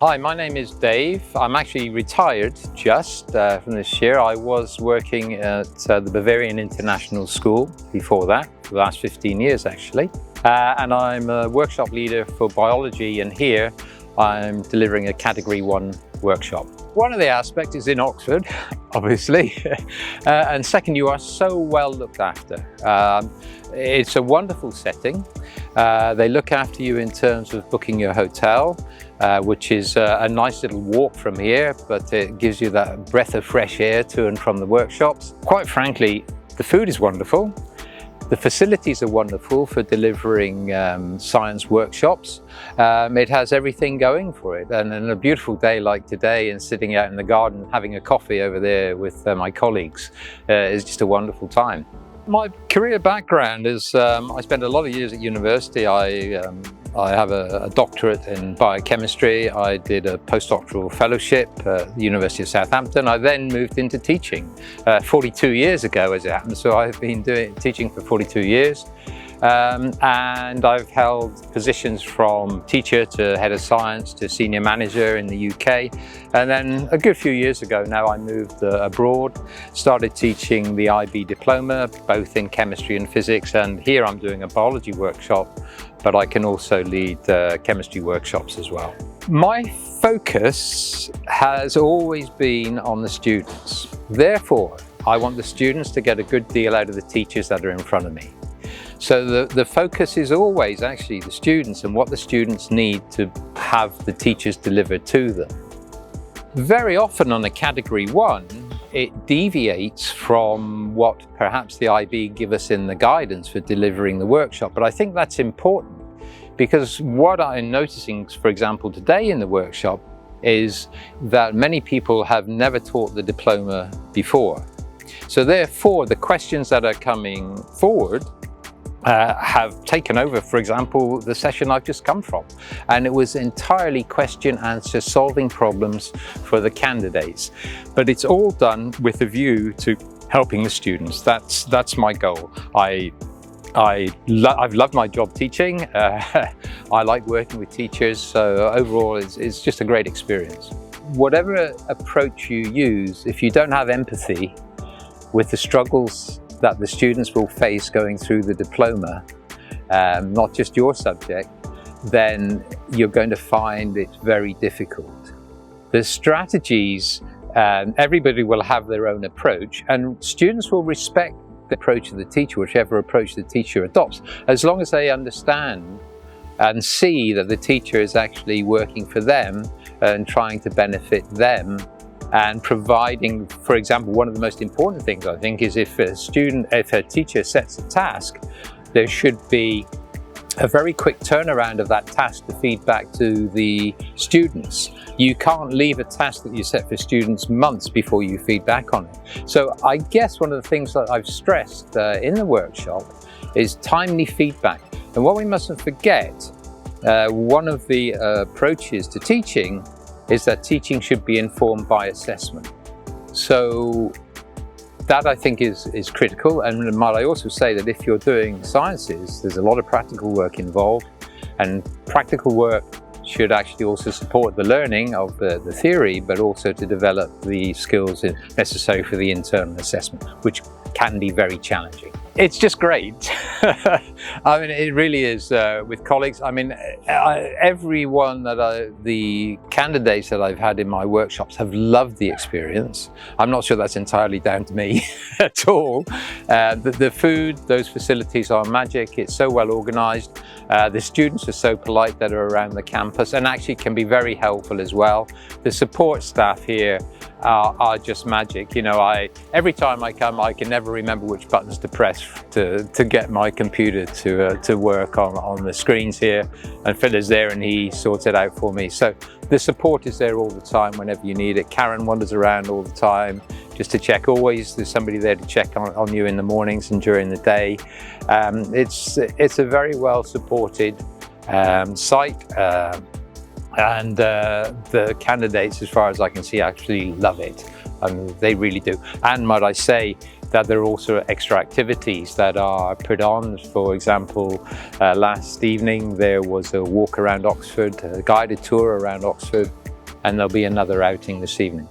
Hi, my name is Dave. I'm actually retired just from this year. I was working at the Bavarian International School before that, for the last 15 years actually. And I'm a workshop leader for biology, and here I'm delivering a Category 1 workshop. One of the aspects is in Oxford, obviously, and second, you are so well looked after. It's a wonderful setting. They look after you in terms of booking your hotel, which is a nice little walk from here, but it gives you that breath of fresh air to and from the workshops. Quite frankly, the food is wonderful. The facilities are wonderful for delivering science workshops. It has everything going for it, and on a beautiful day like today and sitting out in the garden having a coffee over there with my colleagues is just a wonderful time. My career background is I spent a lot of years at university. I have a doctorate in biochemistry. I did a postdoctoral fellowship at the University of Southampton. I then moved into teaching 42 years ago, as it happens. So I've been teaching for 42 years. And I've held positions from teacher to head of science to senior manager in the UK. And then a good few years ago now, I moved abroad, started teaching the IB diploma, both in chemistry and physics. And here I'm doing a biology workshop, but I can also lead chemistry workshops as well. My focus has always been on the students. Therefore, I want the students to get a good deal out of the teachers that are in front of me. So the focus is always actually the students and what the students need to have the teachers deliver to them. Very often on a Category 1, it deviates from what perhaps the IB give us in the guidance for delivering the workshop. But I think that's important, because what I'm noticing, for example, today in the workshop is that many people have never taught the diploma before. So therefore, the questions that are coming forward have taken over, for example, the session I've just come from. And it was entirely question, answer, solving problems for the candidates. But it's all done with a view to helping the students. That's my goal. I've loved my job teaching. I like working with teachers. So overall, it's just a great experience. Whatever approach you use, if you don't have empathy with the struggles that the students will face going through the diploma, not just your subject, then you're going to find it very difficult. The strategies, everybody will have their own approach, and students will respect the approach of the teacher, whichever approach the teacher adopts, as long as they understand and see that the teacher is actually working for them and trying to benefit them. And providing, for example, one of the most important things I think is if a teacher sets a task, there should be a very quick turnaround of that task to feed back to the students. You can't leave a task that you set for students months before you feed back on it. So I guess one of the things that I've stressed in the workshop is timely feedback. And what we mustn't forget, one of the approaches to teaching is that teaching should be informed by assessment. So that I think is critical. And might I also say that if you're doing sciences, there's a lot of practical work involved, and practical work should actually also support the learning of the theory, but also to develop the skills necessary for the internal assessment, which can be very challenging. It's just great. I mean, it really is with colleagues. I mean, everyone the candidates that I've had in my workshops have loved the experience. I'm not sure that's entirely down to me at all. The food, those facilities are magic. It's so well organized. The students are so polite that are around the campus and actually can be very helpful as well. The support staff here are just magic. You know, every time I come, I can never remember which buttons to press to get my computer to work on the screens here. And Phil is there and he sorts it out for me. So the support is there all the time whenever you need it. Karen wanders around all the time just to check. Always there's somebody there to check on you in the mornings and during the day. It's a very well supported site. And the candidates, as far as I can see, actually love it. They really do. And might I say that there are also extra activities that are put on. For example, last evening there was a walk around Oxford, a guided tour around Oxford, and there'll be another outing this evening.